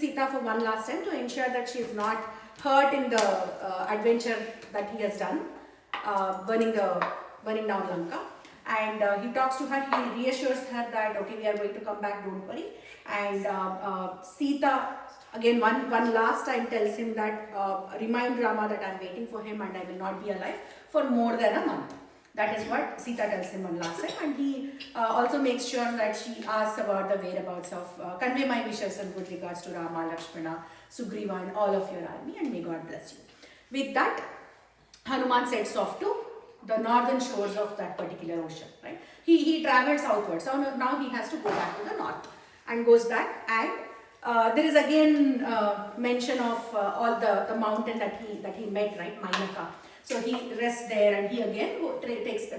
with Seetha for one last time to ensure that she is not hurt in the adventure that he has done, burning down Lanka. And he talks to her, he reassures her that okay, we are going to come back, don't worry. And Seetha again one last time tells him that remind Rama that I am waiting for him and I will not be alive for more than a month. That is what Seetha tells him one last time, and he also makes sure that she asks about the whereabouts of convey my wishes and good regards to Rama, Lakshmana, Sugriva and all of your army, and may God bless you. With that, Hanuman sets off to the northern shores of that particular ocean. Right? He travels southward, so now he has to go back to the north and goes back, and there is again mention of all the mountain that he met, right, Mainaka. So he rests there, and he again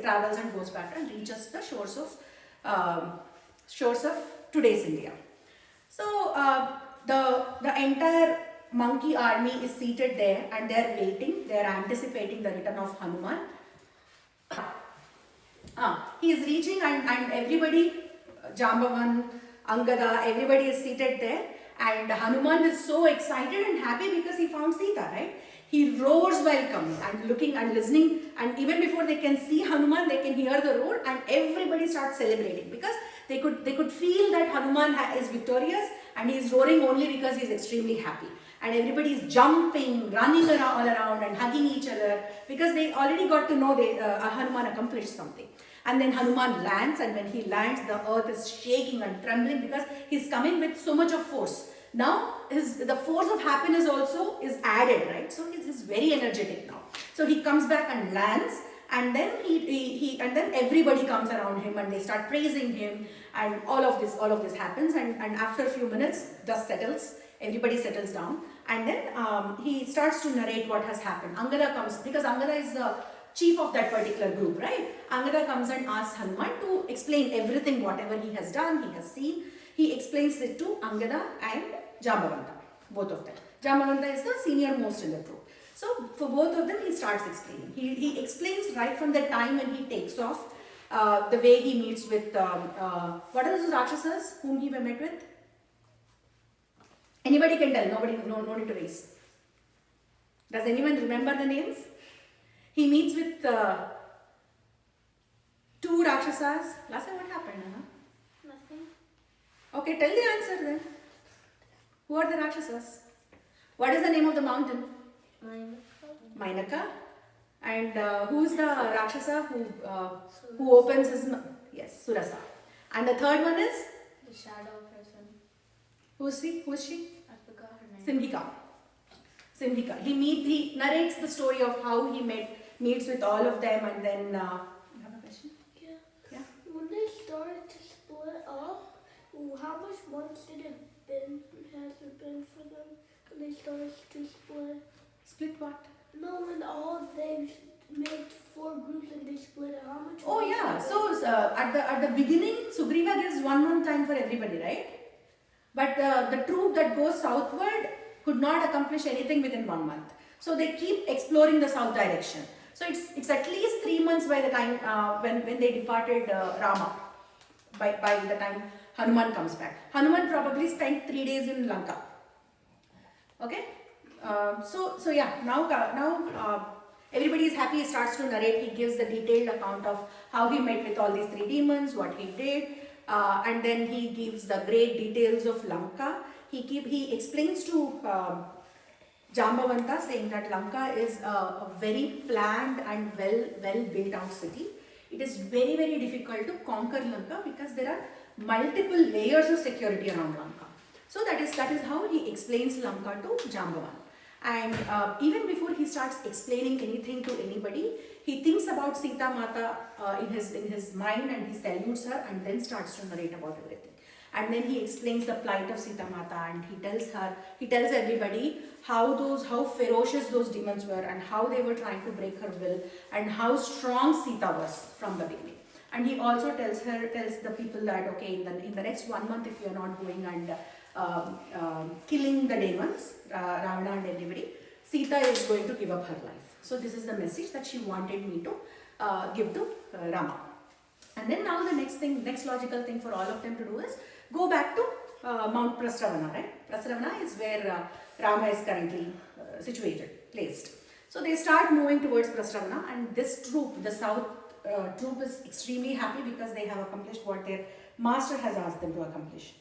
travels and goes back and reaches the shores of today's India. So the entire monkey army is seated there, and they are waiting. They are anticipating the return of Hanuman. He is reaching, and everybody, Jambavan, Angada, everybody is seated there, and Hanuman is so excited and happy because he found Seetha, right? He roars while coming and looking and listening, and even before they can see Hanuman, they can hear the roar, and everybody starts celebrating because they could feel that Hanuman is victorious, and he is roaring only because he is extremely happy. And everybody is jumping, running all around and hugging each other because they already got to know Hanuman accomplished something. And then Hanuman lands, and when he lands, the earth is shaking and trembling because he's coming with so much of force. Now the force of happiness also is added, right? So he's very energetic now. So he comes back and lands, and then and then everybody comes around him and they start praising him, and all of this happens, and after a few minutes, dust settles, everybody settles down, and then he starts to narrate what has happened. Angada comes, because Angada is the chief of that particular group, right? Angada comes and asks Hanuman to explain everything, whatever he has done, he has seen. He explains it to Angada and Jambavanta, both of them. Jambavanta is the senior most in the group. So for both of them, he starts explaining. He explains right from the time when he takes off, the way he meets with, what are those Rakshasas whom he met with? Anybody can tell, no need to raise. Does anyone remember the names? He meets with 2 Rakshasas. Last time what happened? Nothing. Okay, tell the answer then. Who are the Rakshasas? What is the name of the mountain? Mainaka. And who is the Rakshasa who opens his mouth? Yes, Surasa. And the third one is? The shadow person. Who is she? I forgot her name. Simhika. He narrates the story of how he meets with all of them, and then you have a question? Yeah. When they started to split up, how much months has it been for them when they started to split? Split what? No, when they made 4 groups and they split it, how much? Oh yeah. So at the beginning, Sugriva gives 1 month time for everybody, right? But the troop that goes southward could not accomplish anything within 1 month. So they keep exploring the south direction. So it's at least 3 months by the time when they departed Rama. By the time Hanuman comes back. Hanuman probably spent 3 days in Lanka. Okay. So yeah. Now everybody is happy. He starts to narrate. He gives the detailed account of how he met with all these 3 demons, what he did, and then he gives the great details of Lanka. He explains to Jambavanta, saying that Lanka is a very planned and well built out city. It is very, very difficult to conquer Lanka because there are multiple layers of security around Lanka. So that is how he explains Lanka to Jambavan. And even before he starts explaining anything to anybody, he thinks about Seetha Mata in his mind, and he salutes her and then starts to narrate about everything. And then he explains the plight of Seetha Mata, and he tells everybody how ferocious those demons were, and how they were trying to break her will, and how strong Seetha was from the beginning. And he also tells the people that okay, in the next 1 month, if you are not going and killing the demons, Ravana and everybody, Seetha is going to give up her life. So this is the message that she wanted me to give to Rama. And then now the next logical thing for all of them to do is go back to Mount Prastravana, right? Prastravana is where Rama is currently situated, placed. So they start moving towards Prastravana, and this troop, the south troop, is extremely happy because they have accomplished what their master has asked them to accomplish.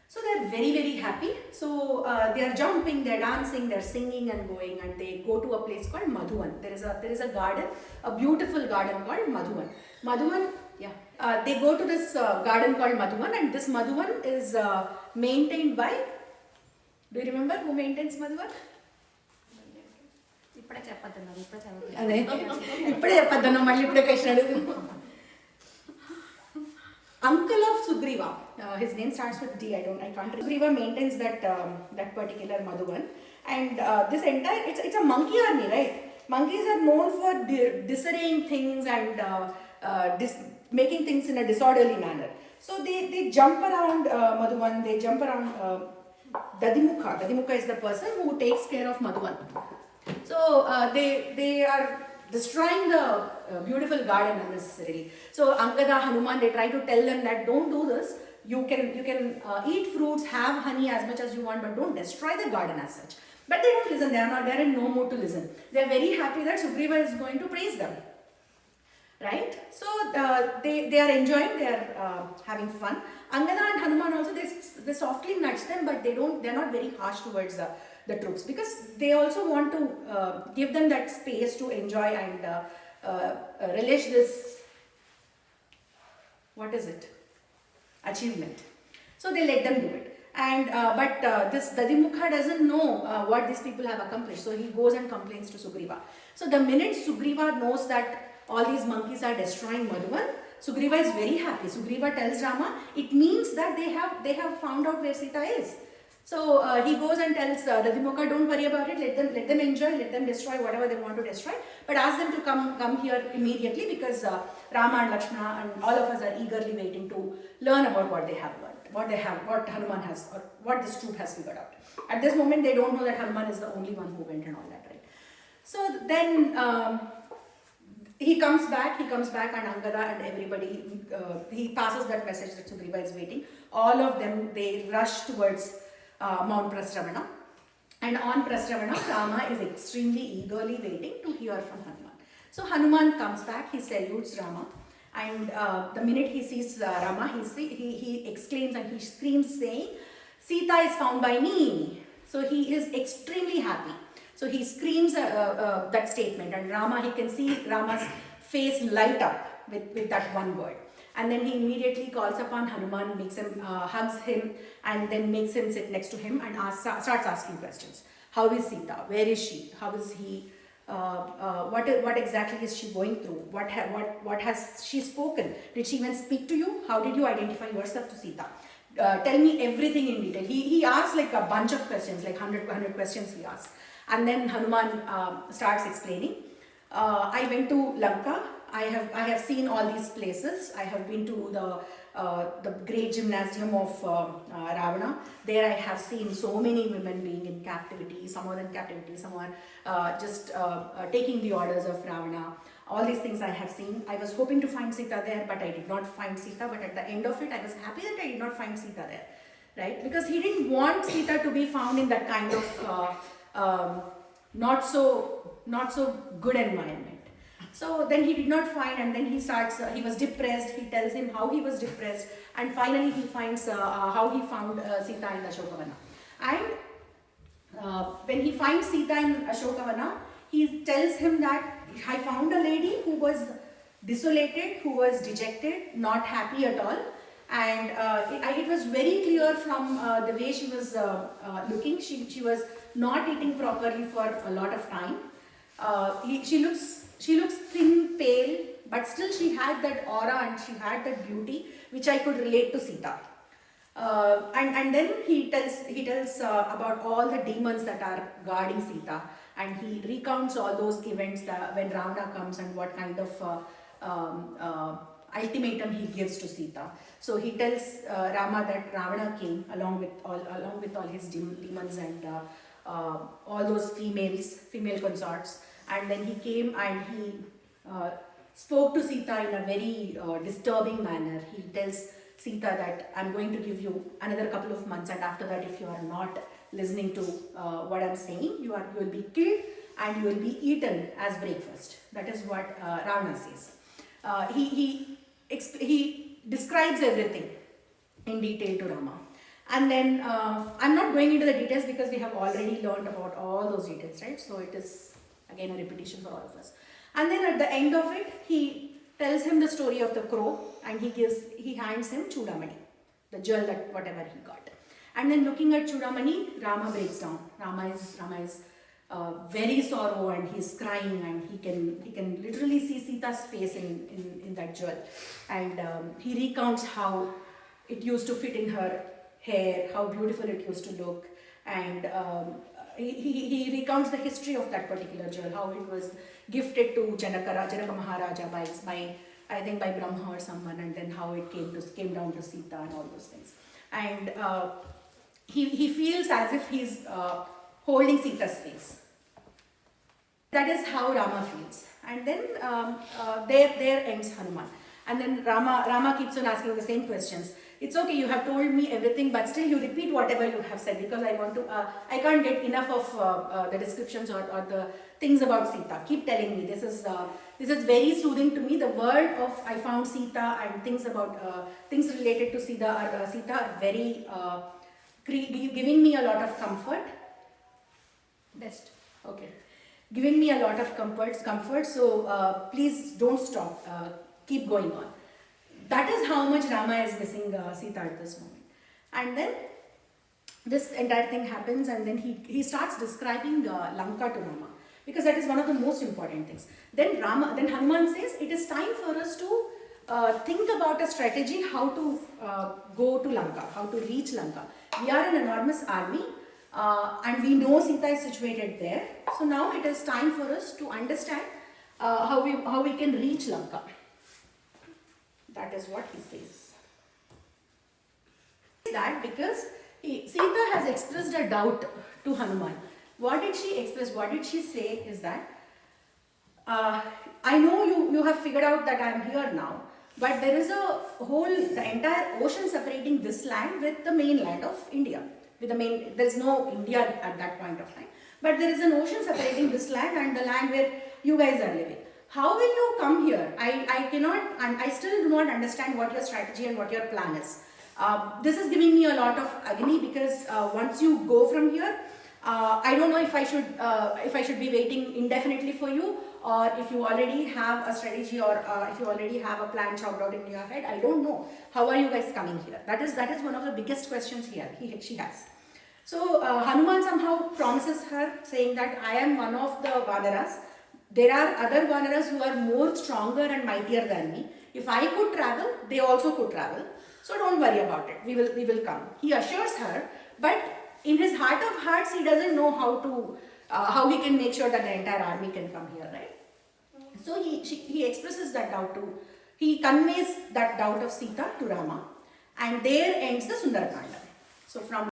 So they are very, very happy. So they are jumping, they are dancing, they are singing and going, and they go to a place called Madhuvan. There is a garden, a beautiful garden called Madhuvan. Madhuvan, yeah. They go to this garden called Madhuvan, and this Madhuvan is maintained by. Do you remember who maintains Madhuvan? అదే ఇప్పుడే చెప్పొద్దన్నా మళ్ళీ ఇప్పుడే question అడుగు. Uncle of Sugriva, his name starts with D. I can't. Sugriva maintains that particular Madhuvan, and this entire it's a monkey army, right? Monkeys are known for disarraying things and making things in a disorderly manner. So they jump around Madhuvan. They jump around Dadimukha. Dadimukha is the person who takes care of Madhuvan. So they are destroying the beautiful garden unnecessarily. So Angada, Hanuman, they try to tell them that don't do this. You can eat fruits, have honey as much as you want, but don't destroy the garden as such. But they don't listen. They are in no mood to listen. They are very happy that Sugriva is going to praise them. Right? So they are enjoying, they are having fun. Angada and Hanuman also, they softly nudge them, but they are not very harsh towards the troops, because they also want to give them that space to enjoy and relish this, what is it, achievement. So they let them do it. And but this Dadimukha doesn't know what these people have accomplished, so he goes and complains to Sugriva. So the minute Sugriva knows that all these monkeys are destroying Madhuvan, Sugriva is very happy. Sugriva tells Rama, it means that they have found out where Seetha is. So he goes and tells Dadimukha, don't worry about it, let them enjoy, let them destroy whatever they want to destroy, but ask them to come here immediately, because Rama and Lakshmana and all of us are eagerly waiting to learn about what they have learned, what Hanuman has, or what this troop has figured out. At this moment they don't know that Hanuman is the only one who went and all that, right? So then he comes back and Angada and everybody, he passes that message that Sugriva is waiting. All of them, they rush towards Mount Prastravana, and on Prastravana, Rama is extremely eagerly waiting to hear from Hanuman. So Hanuman comes back, he salutes Rama, and the minute he sees Rama, he exclaims and he screams saying, Seetha is found by me. So he is extremely happy. So he screams that statement, and Rama, he can see Rama's face light up with that one word. And then he immediately calls upon Hanuman, makes him, hugs him, and then makes him sit next to him and starts asking questions. How is Seetha? Where is she? How is he? What exactly is she going through? What has she spoken? Did she even speak to you? How did you identify yourself to Seetha? Tell me everything in detail. He asks like a bunch of questions, like 100 questions he asks. And then Hanuman starts explaining. I went to Lanka. I have seen all these places. I have been to the great gymnasium of Ravana. There I have seen so many women being in captivity. Some are in captivity, some are just taking the orders of Ravana. All these things I have seen. I was hoping to find Seetha there, but I did not find Seetha. But at the end of it, I was happy that I did not find Seetha there, right? Because he didn't want Seetha to be found in that kind of not so good environment. So then he did not find, and then he starts, he was depressed. He tells him how he was depressed, and finally he finds how he found Seetha in Ashokavana. And when he finds Seetha in Ashokavana, he tells him that I found a lady who was desolated, who was dejected, not happy at all. And it was very clear from the way she was looking. She was not eating properly for a lot of time. She looks thin, pale, but still she had that aura and she had that beauty which I could relate to Seetha. And then he tells about all the demons that are guarding Seetha, and he recounts all those events that when Ravana comes and what kind of ultimatum he gives to Seetha. So he tells Rama that Ravana came along with all his demons and all those female consorts. And then he came and he spoke to Seetha in a very disturbing manner. He tells Sita that I'm going to give you another couple of months, and after that, if you are not listening to what I'm saying, you will be killed and you will be eaten as breakfast. That is what Ravana says. He describes everything in detail to Rama. And then I'm not going into the details because we have already learned about all those details, right? So it is again a repetition for all of us. And then at the end of it, he tells him the story of the crow, and he hands him Chudamani, the jewel that whatever he got. And then looking at Chudamani, Rama breaks down. Rama is very sorrow, and he's crying, and he can literally see Sita's face in that jewel. And he recounts how it used to fit in her hair, how beautiful it used to look, and he recounts the history of that particular jewel, how it was gifted to Janaka Maharaja by Brahma or someone, and then how it came down to Sita and all those things. And he feels as if he's holding Sita's face. That is how Rama feels. And then there ends Hanuman. And then Rama keeps on asking the same questions. It's okay, you have told me everything, but still you repeat whatever you have said, because I can't get enough of the descriptions or the things about Sita. Keep telling me. This is very soothing to me. The word of I found Sita and things related to Sita are very giving me a lot of comfort. Best. Okay. Giving me a lot of comfort. So please don't stop. Keep going on. That is how much Rama is missing Sita at this moment. And then this entire thing happens, and then he starts describing Lanka to Rama, because that is one of the most important things. Then Hanuman says it is time for us to think about a strategy how to go to Lanka, how to reach Lanka. We are an enormous army, and we know Sita is situated there. So now it is time for us to understand how we can reach Lanka. That is what he says. That because Seetha has expressed a doubt to Hanuman. What did she express? What did she say is that, I know you have figured out that I am here now, but there is the entire ocean separating this land with the mainland of India. There is no India at that point of time, but there is an ocean separating this land and the land where you guys are living. How will you come here? I cannot, and I still do not understand what your strategy and what your plan is. This is giving me a lot of agony, because once you go from here, I don't know if I should be waiting indefinitely for you, or if you already have a strategy, or if you already have a plan chalked out in your head. I don't know. How are you guys coming here? That is one of the biggest questions here she has. So Hanuman somehow promises her, saying that I am one of the Vanaras. There are other Vanaras who are more stronger and mightier than me. If I could travel, they also could travel. So don't worry about it. We will come. He assures her, but in his heart of hearts, he doesn't know how he can make sure that the entire army can come here, right? So he expresses that doubt he conveys that doubt of Sita to Rama, and there ends the Sundara Kanda. So from